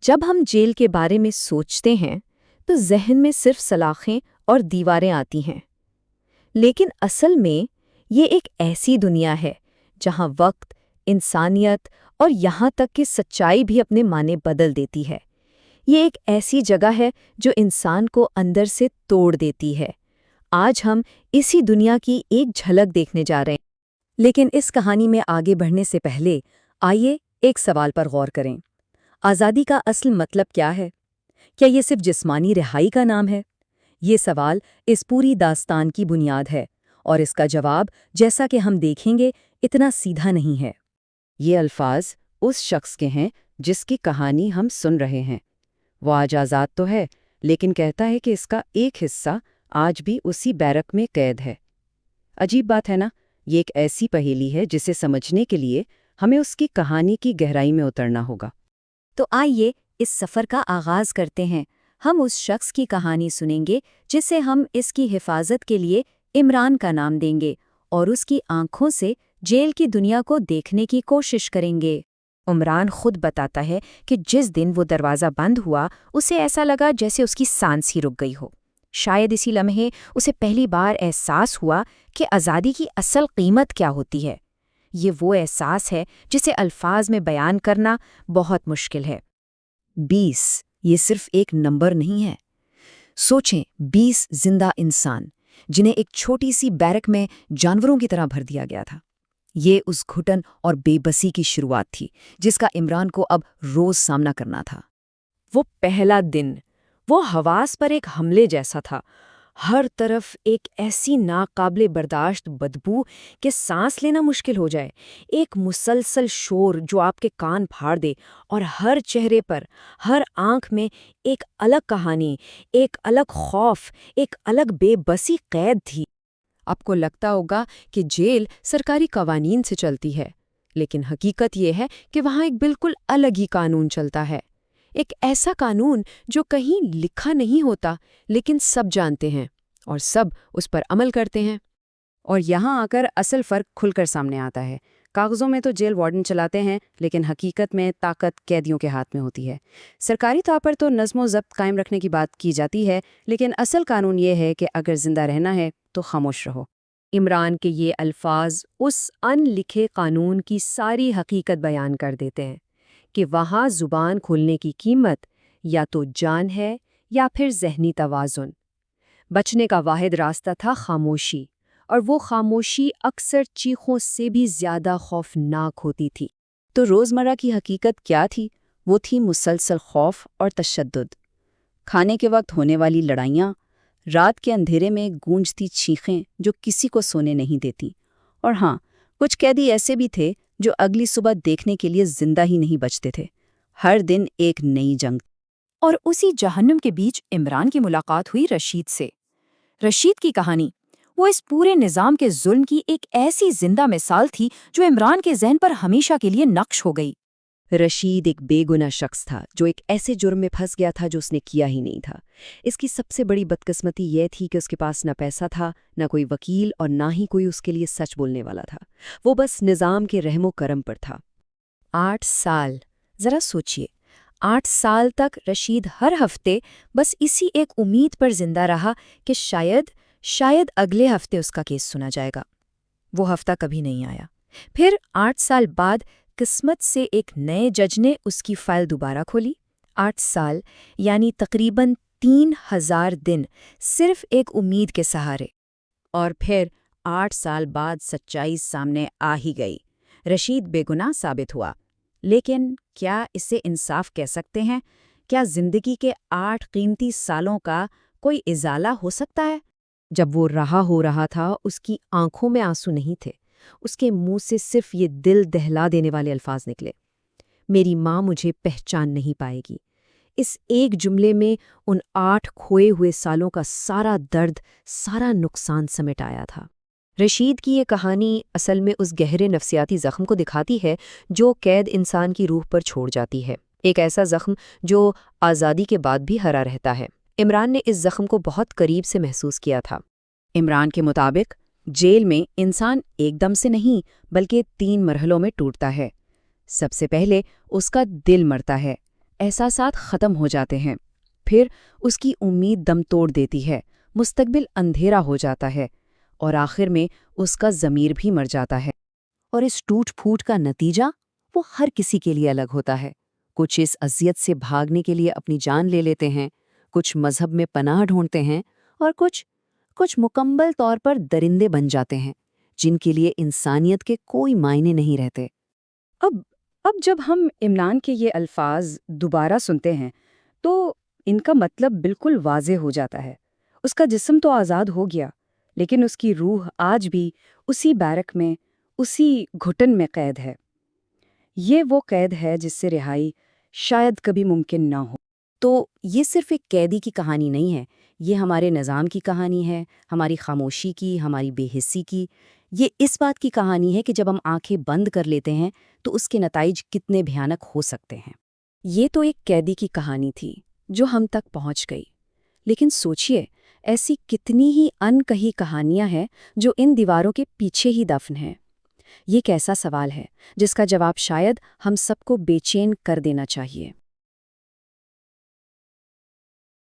جب ہم جیل کے بارے میں سوچتے ہیں تو ذہن میں صرف سلاخیں اور دیواریں آتی ہیں، لیکن اصل میں یہ ایک ایسی دنیا ہے جہاں وقت، انسانیت اور یہاں تک کہ سچائی بھی اپنے معنی بدل دیتی ہے۔ یہ ایک ایسی جگہ ہے جو انسان کو اندر سے توڑ دیتی ہے۔ آج ہم اسی دنیا کی ایک جھلک دیکھنے جا رہے ہیں، لیکن اس کہانی میں آگے بڑھنے سے پہلے آئیے ایک سوال پر غور کریں۔ آزادی کا اصل مطلب کیا ہے؟ کیا یہ صرف جسمانی رہائی کا نام ہے؟ یہ سوال اس پوری داستان کی بنیاد ہے، اور اس کا جواب، جیسا کہ ہم دیکھیں گے، اتنا سیدھا نہیں ہے۔ یہ الفاظ اس شخص کے ہیں جس کی کہانی ہم سن رہے ہیں۔ وہ آج آزاد تو ہے، لیکن کہتا ہے کہ اس کا ایک حصہ آج بھی اسی بیرک میں قید ہے۔ عجیب بات ہے نا؟ یہ ایک ایسی پہیلی ہے جسے سمجھنے کے لیے ہمیں اس کی کہانی کی گہرائی میں اترنا ہوگا۔ تو آئیے اس سفر کا آغاز کرتے ہیں۔ ہم اس شخص کی کہانی سنیں گے جسے ہم اس کی حفاظت کے لیے عمران کا نام دیں گے، اور اس کی آنکھوں سے جیل کی دنیا کو دیکھنے کی کوشش کریں گے۔ عمران خود بتاتا ہے کہ جس دن وہ دروازہ بند ہوا، اسے ایسا لگا جیسے اس کی سانس ہی رک گئی ہو۔ شاید اسی لمحے اسے پہلی بار احساس ہوا کہ آزادی کی اصل قیمت کیا ہوتی ہے۔ یہ وہ احساس ہے جسے الفاظ میں بیان کرنا بہت مشکل ہے۔ 20 یہ صرف ایک نمبر نہیں ہے۔ سوچیں، 20 زندہ انسان جنہیں ایک چھوٹی سی بیرک میں جانوروں کی طرح بھر دیا گیا تھا۔ یہ اس گھٹن اور بے بسی کی شروعات تھی جس کا عمران کو اب روز سامنا کرنا تھا۔ وہ پہلا دن، وہ حواس پر ایک حملے جیسا تھا۔ ہر طرف ایک ایسی ناقابل برداشت بدبو کہ سانس لینا مشکل ہو جائے، ایک مسلسل شور جو آپ کے کان پھاڑ دے، اور ہر چہرے پر، ہر آنکھ میں ایک الگ کہانی، ایک الگ خوف، ایک الگ بے بسی قید تھی۔ آپ کو لگتا ہوگا کہ جیل سرکاری قوانین سے چلتی ہے، لیکن حقیقت یہ ہے کہ وہاں ایک بالکل الگ ہی قانون چلتا ہے۔ ایک ایسا قانون جو کہیں لکھا نہیں ہوتا، لیکن سب جانتے ہیں اور سب اس پر عمل کرتے ہیں۔ اور یہاں آ کر اصل فرق کھل کر سامنے آتا ہے۔ کاغذوں میں تو جیل وارڈن چلاتے ہیں، لیکن حقیقت میں طاقت قیدیوں کے ہاتھ میں ہوتی ہے۔ سرکاری طور پر تو نظم و ضبط قائم رکھنے کی بات کی جاتی ہے، لیکن اصل قانون یہ ہے کہ اگر زندہ رہنا ہے تو خاموش رہو۔ عمران کے یہ الفاظ اس ان لکھے قانون کی ساری حقیقت بیان کر دیتے ہیں کہ وہاں زبان کھولنے کی قیمت یا تو جان ہے یا پھر ذہنی توازن۔ بچنے کا واحد راستہ تھا خاموشی، اور وہ خاموشی اکثر چیخوں سے بھی زیادہ خوفناک ہوتی تھی۔ تو روزمرہ کی حقیقت کیا تھی؟ وہ تھی مسلسل خوف اور تشدد، کھانے کے وقت ہونے والی لڑائیاں، رات کے اندھیرے میں گونجتی چیخیں جو کسی کو سونے نہیں دیتی، اور ہاں، کچھ قیدی ایسے بھی تھے جو اگلی صبح دیکھنے کے لیے زندہ ہی نہیں بچتے تھے۔ ہر دن ایک نئی جنگ۔ اور اسی جہنم کے بیچ عمران کی ملاقات ہوئی رشید سے۔ رشید کی کہانی، وہ اس پورے نظام کے ظلم کی ایک ایسی زندہ مثال تھی جو عمران کے ذہن پر ہمیشہ کے لیے نقش ہو گئی۔ رشید ایک بے گناہ شخص تھا جو ایک ایسے جرم میں پھنس گیا تھا جو اس نے کیا ہی نہیں تھا۔ اس کی سب سے بڑی بدقسمتی یہ تھی کہ اس کے پاس نہ پیسہ تھا، نہ کوئی وکیل، اور نہ ہی کوئی اس کے لیے سچ بولنے والا تھا۔ وہ بس نظام کے رحم و کرم پر تھا۔ 8 سال، ذرا سوچئے، 8 سال تک رشید ہر ہفتے بس اسی ایک امید پر زندہ رہا کہ شاید اگلے ہفتے اس کا کیس سنا جائے گا۔ وہ ہفتہ کبھی نہیں آیا۔ پھر 8 سال بعد قسمت سے ایک نئے جج نے اس کی فائل دوبارہ کھولی۔ 8 سال یعنی تقریباً 3000 دن صرف ایک امید کے سہارے۔ اور پھر 8 سال بعد سچائی سامنے آ ہی گئی۔ رشید بے گناہ ثابت ہوا۔ لیکن کیا اسے انصاف کہہ سکتے ہیں؟ کیا زندگی کے 8 قیمتی سالوں کا کوئی ازالہ ہو سکتا ہے؟ جب وہ رہا ہو رہا تھا، اس کی آنکھوں میں آنسو نہیں تھے، اس کے منہ سے صرف یہ دل دہلا دینے والے الفاظ نکلے: میری ماں مجھے پہچان نہیں پائے گی۔ اس ایک جملے میں ان 8 کھوئے ہوئے سالوں کا سارا درد، سارا نقصان سمیٹ آیا تھا۔ رشید کی یہ کہانی اصل میں اس گہرے نفسیاتی زخم کو دکھاتی ہے جو قید انسان کی روح پر چھوڑ جاتی ہے، ایک ایسا زخم جو آزادی کے بعد بھی ہرا رہتا ہے۔ عمران نے اس زخم کو بہت قریب سے محسوس کیا تھا۔ عمران کے مطابق جیل میں انسان ایک دم سے نہیں بلکہ 3 مرحلوں میں ٹوٹتا ہے۔ سب سے پہلے اس کا دل مرتا ہے، احساسات ختم ہو جاتے ہیں، پھر اس کی امید دم توڑ دیتی ہے، مستقبل اندھیرا ہو جاتا ہے، اور آخر میں اس کا ضمیر بھی مر جاتا ہے۔ اور اس ٹوٹ پھوٹ کا نتیجہ وہ ہر کسی کے لیے الگ ہوتا ہے۔ کچھ اس اذیت سے بھاگنے کے لیے اپنی جان لے لیتے ہیں، کچھ مذہب میں پناہ ڈھونڈتے ہیں، اور کچھ مکمل طور پر درندے بن جاتے ہیں، جن کے لیے انسانیت کے کوئی معنی نہیں رہتے۔ اب جب ہم عمران کے یہ الفاظ دوبارہ سنتے ہیں تو ان کا مطلب بالکل واضح ہو جاتا ہے۔ اس کا جسم تو آزاد ہو گیا، لیکن اس کی روح آج بھی اسی بیرک میں، اسی گھٹن میں قید ہے۔ یہ وہ قید ہے جس سے رہائی شاید کبھی ممکن نہ ہو۔ تو یہ صرف ایک قیدی کی کہانی نہیں ہے، یہ ہمارے نظام کی کہانی ہے، ہماری خاموشی کی، ہماری بے حسی کی۔ یہ اس بات کی کہانی ہے کہ جب ہم آنکھیں بند کر لیتے ہیں تو اس کے نتائج کتنے بھیانک ہو سکتے ہیں۔ یہ تو ایک قیدی کی کہانی تھی جو ہم تک پہنچ گئی، لیکن سوچئے ایسی کتنی ہی ان کہی کہانیاں ہیں جو ان دیواروں کے پیچھے ہی دفن ہیں۔ یہ کیسا سوال ہے جس کا جواب شاید ہم سب کو بے چین کر دینا چاہیے۔